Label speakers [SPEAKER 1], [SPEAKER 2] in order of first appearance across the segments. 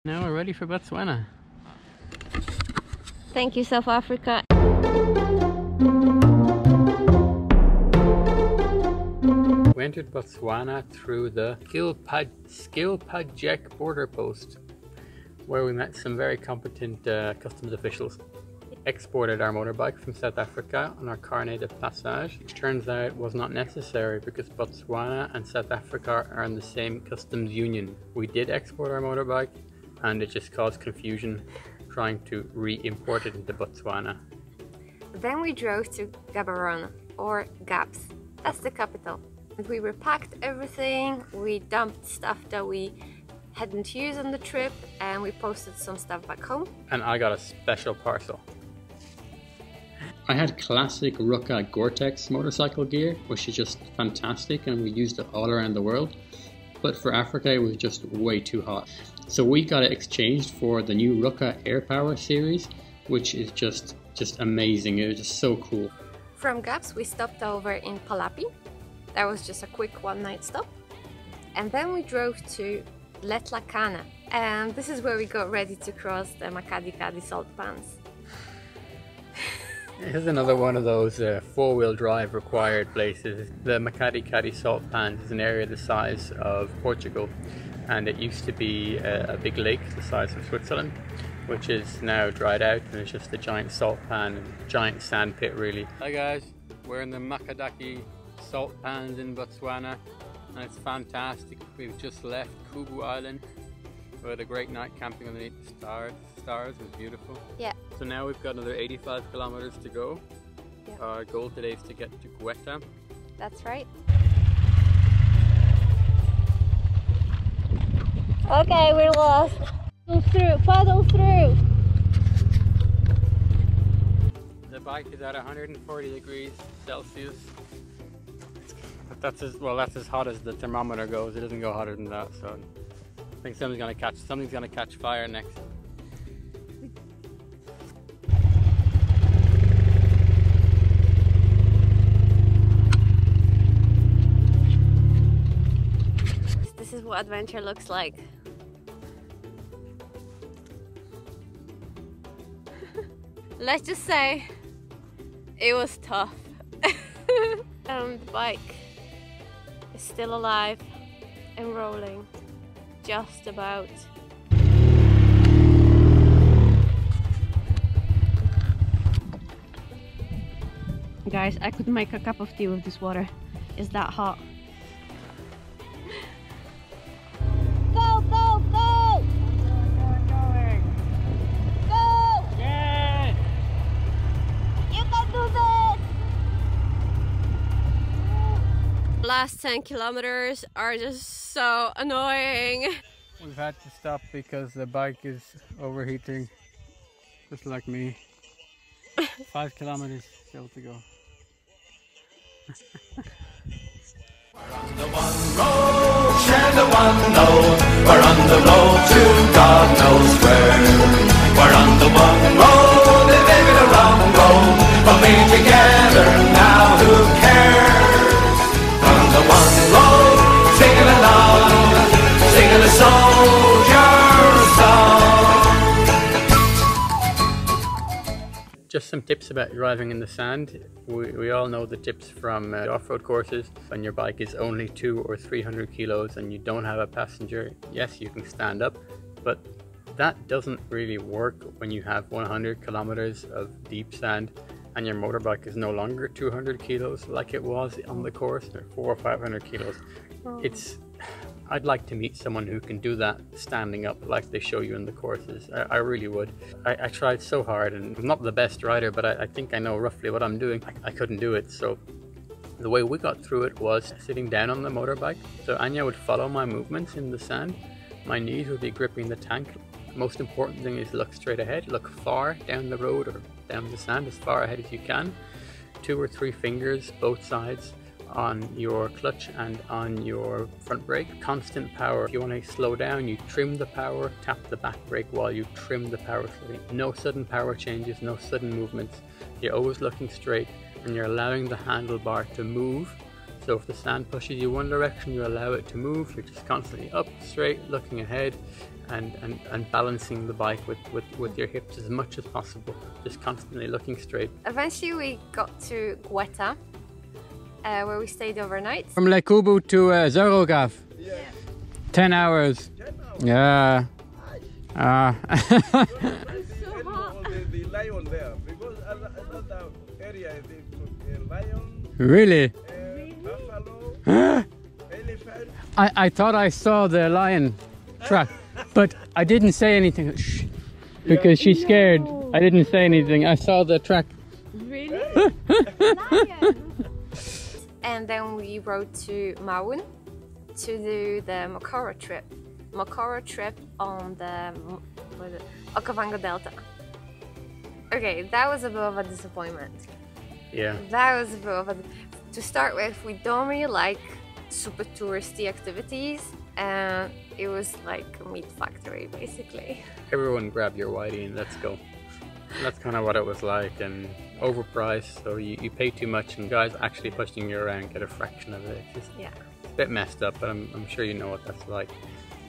[SPEAKER 1] Now we're ready for Botswana.
[SPEAKER 2] Thank you, South Africa.
[SPEAKER 1] We entered Botswana through the Skilpadjek border post, where we met some very competent customs officials. Exported our motorbike from South Africa on our carnet de passage, which turns out was not necessary because Botswana and South Africa are in the same customs union. We did export our motorbike and it just caused confusion trying to re-import it into Botswana.
[SPEAKER 2] Then we drove to Gaborone, or Gabs. That's the capital. We repacked everything, we dumped stuff that we hadn't used on the trip, and we posted some stuff back home.
[SPEAKER 1] And I got a special parcel. I had classic Ruka Gore-Tex motorcycle gear, which is just fantastic, and we used it all around the world. But for Africa, it was just way too hot. So we got it exchanged for the new Ruka Air Power series, which is just amazing. It was just so cool.
[SPEAKER 2] From Gabs, we stopped over in Palapi. That was just a quick one-night stop. And then we drove to Letlakane. And this is where we got ready to cross the Makgadikgadi Salt Pans.
[SPEAKER 1] This is another one of those four-wheel drive required places. The Makgadikgadi Salt Pan is an area the size of Portugal, and it used to be a big lake the size of Switzerland, which is now dried out and it's just a giant salt pan and giant sand pit really. Hi guys, we're in the Makgadikgadi Salt Pans in Botswana and it's fantastic. We've just left Kubu Island. We had a great night camping underneath the stars. The stars was beautiful.
[SPEAKER 2] Yeah.
[SPEAKER 1] So now we've got another 85 kilometers to go.
[SPEAKER 2] Yeah.
[SPEAKER 1] Our goal today is to get to Gweta.
[SPEAKER 2] That's right. Okay, we're lost. Paddle through.
[SPEAKER 1] The bike is at 140 degrees Celsius. But that's as hot as the thermometer goes. It doesn't go hotter than that, so I think something's gonna catch fire next.
[SPEAKER 2] This is what adventure looks like. Let's just say it was tough. The bike is still alive and rolling, just about. Guys, I could make a cup of tea with this water. It's that hot. Go, go, go!
[SPEAKER 1] Going.
[SPEAKER 2] Go!
[SPEAKER 1] Yeah!
[SPEAKER 2] You can do this! Last 10 kilometers are just so annoying.
[SPEAKER 1] We've had to stop because the bike is overheating, just like me. 5 kilometers still to go.
[SPEAKER 3] We're on the one road, share the one road. We're on the road to God knows where. We're on the one road, living a wrong road. But we together now, who cares? We're on the one road, singing along, singing a soldier's song.
[SPEAKER 1] Just some tips about driving in the sand. We all know the tips from off-road courses. When your bike is only 200 or 300 kilos and you don't have a passenger, yes, you can stand up, but that doesn't really work when you have 100 kilometers of deep sand and your motorbike is no longer 200 kilos like it was on the course, or 400 or 500 kilos. I'd like to meet someone who can do that standing up like they show you in the courses. I really would. I tried so hard, and I'm not the best rider, but I think I know roughly what I'm doing. I couldn't do it, so the way we got through it was sitting down on the motorbike. So Anya would follow my movements in the sand. My knees would be gripping the tank. Most important thing is look straight ahead, look far down the road or down the sand, as far ahead as you can. 2 or 3 fingers, both sides, on your clutch and on your front brake. Constant power. If you want to slow down, you trim the power, tap the back brake while you trim the power slowly. No sudden power changes, no sudden movements. You're always looking straight and you're allowing the handlebar to move So if the sand pushes you one direction, you allow it to move. You're just constantly up, straight, looking ahead, and balancing the bike with your hips as much as possible. Just constantly looking straight.
[SPEAKER 2] Eventually we got to Gweta, where we stayed overnight.
[SPEAKER 1] From Lekubu to Zorogav.
[SPEAKER 4] Yeah.
[SPEAKER 1] 10 hours.
[SPEAKER 4] 10 hours.
[SPEAKER 1] Yeah.
[SPEAKER 4] The lion there, because another area they took a lion,
[SPEAKER 1] Really?
[SPEAKER 4] buffalo, elephant.
[SPEAKER 1] I thought I saw the lion track, but I didn't say anything. Shh, because she's scared. I didn't say anything. I saw the track.
[SPEAKER 2] Really? And then we rode to Maun to do the Mokoro trip. Mokoro trip on the Okavango Delta. Okay, that was a bit of a disappointment.
[SPEAKER 1] Yeah.
[SPEAKER 2] That was a bit of a... To start with, we don't really like super touristy activities, and it was like a meat factory basically.
[SPEAKER 1] Everyone grab your whitey and let's go. And that's kind of what it was like, and overpriced, so you pay too much and guys actually pushing you around get a fraction of it. It's just
[SPEAKER 2] Yeah.
[SPEAKER 1] a bit messed up, but I'm sure you know what that's like.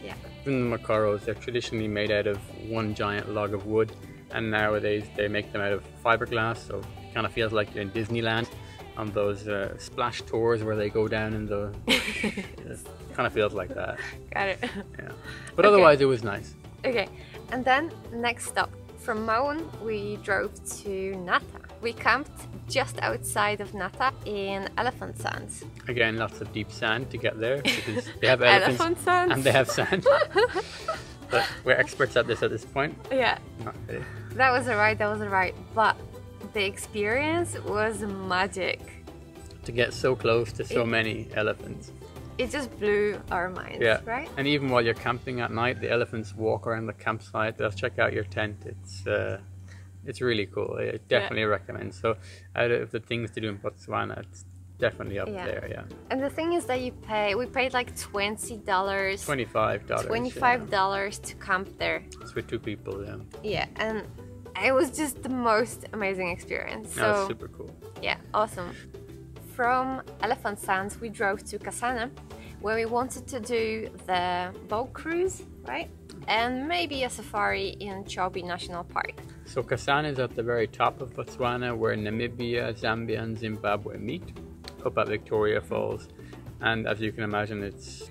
[SPEAKER 2] Yeah.
[SPEAKER 1] Even the Mokoros, they're traditionally made out of one giant log of wood, and nowadays they make them out of fiberglass, so it kind of feels like you're in Disneyland on those splash tours where they go down in the... It kind of feels like that.
[SPEAKER 2] Got it.
[SPEAKER 1] Yeah. But
[SPEAKER 2] Okay.
[SPEAKER 1] otherwise it was nice.
[SPEAKER 2] Okay, and then next stop. From Maun, we drove to Nata. We camped just outside of Nata in elephant sands.
[SPEAKER 1] Again, lots of deep sand to get there because they have elephants
[SPEAKER 2] Elephant sands?
[SPEAKER 1] and they have sand. But we're experts at this point.
[SPEAKER 2] Yeah,
[SPEAKER 1] Not really.
[SPEAKER 2] that was alright, but the experience was magic.
[SPEAKER 1] To get so close to so many elephants.
[SPEAKER 2] It just blew our minds,
[SPEAKER 1] Yeah.
[SPEAKER 2] right?
[SPEAKER 1] And even while you're camping at night, the elephants walk around the campsite. They'll check out your tent. It's really cool. I definitely recommend. So out of the things to do in Botswana, it's definitely up there. Yeah.
[SPEAKER 2] And the thing is that we paid like $20,
[SPEAKER 1] $25.
[SPEAKER 2] $25 to camp there.
[SPEAKER 1] It's with 2 people. Yeah.
[SPEAKER 2] Yeah, and it was just the most amazing experience.
[SPEAKER 1] That was
[SPEAKER 2] So
[SPEAKER 1] super cool.
[SPEAKER 2] yeah, awesome. From Elephant Sands, we drove to Kasana, where we wanted to do the boat cruise, right? And maybe a safari in Chobe National Park.
[SPEAKER 1] So Kasana is at the very top of Botswana, where Namibia, Zambia and Zimbabwe meet, up at Victoria Falls. And as you can imagine, it's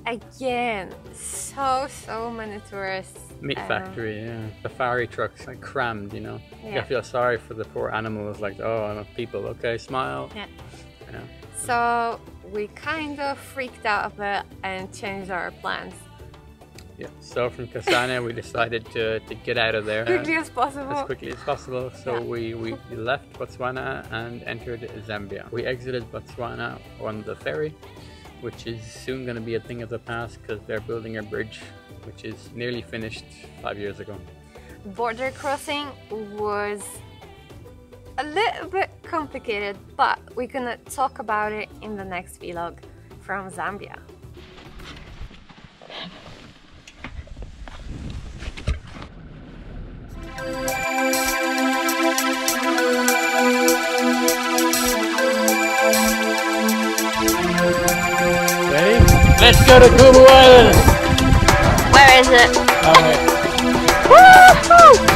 [SPEAKER 2] Again, so many tourists.
[SPEAKER 1] meat factory, yeah. Safari trucks, like crammed, you know.
[SPEAKER 2] Yeah.
[SPEAKER 1] I feel sorry for the poor animals, like, oh, I'm a people, okay, smile.
[SPEAKER 2] Yeah.
[SPEAKER 1] Yeah.
[SPEAKER 2] So we kind of freaked out a bit and changed our plans.
[SPEAKER 1] Yeah. So from Kasana, we decided to get out of there
[SPEAKER 2] Quickly as possible.
[SPEAKER 1] as quickly as possible. So
[SPEAKER 2] Yeah.
[SPEAKER 1] we left Botswana and entered Zambia. We exited Botswana on the ferry, which is soon going to be a thing of the past because they're building a bridge, which is nearly finished 5 years ago.
[SPEAKER 2] Border crossing was a little bit complicated, but we're gonna talk about it in the next vlog from Zambia.
[SPEAKER 1] Ready? Let's go to Kubu Island!
[SPEAKER 2] Where is it?
[SPEAKER 1] Okay.
[SPEAKER 2] Woohoo!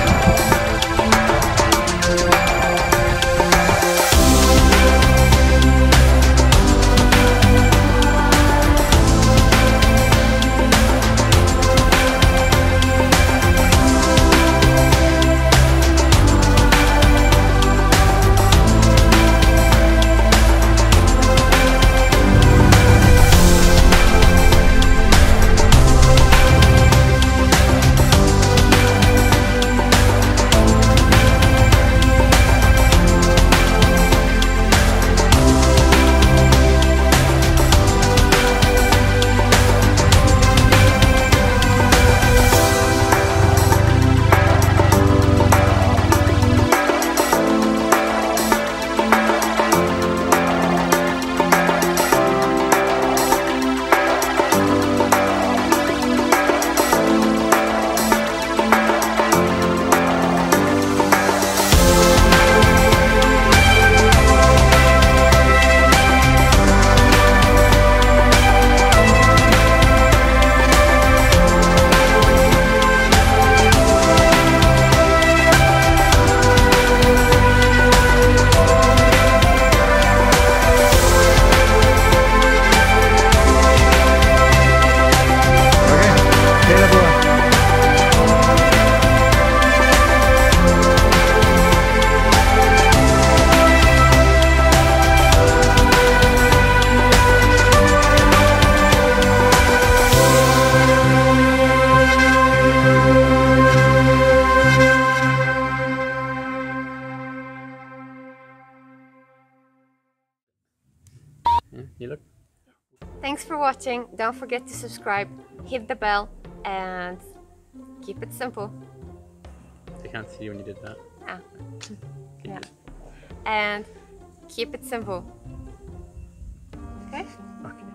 [SPEAKER 2] Thanks for watching. Don't forget to subscribe, hit the bell, and keep it simple.
[SPEAKER 1] They can't see you when you did that.
[SPEAKER 2] Ah. Yeah. And keep it simple. Okay?
[SPEAKER 1] Okay.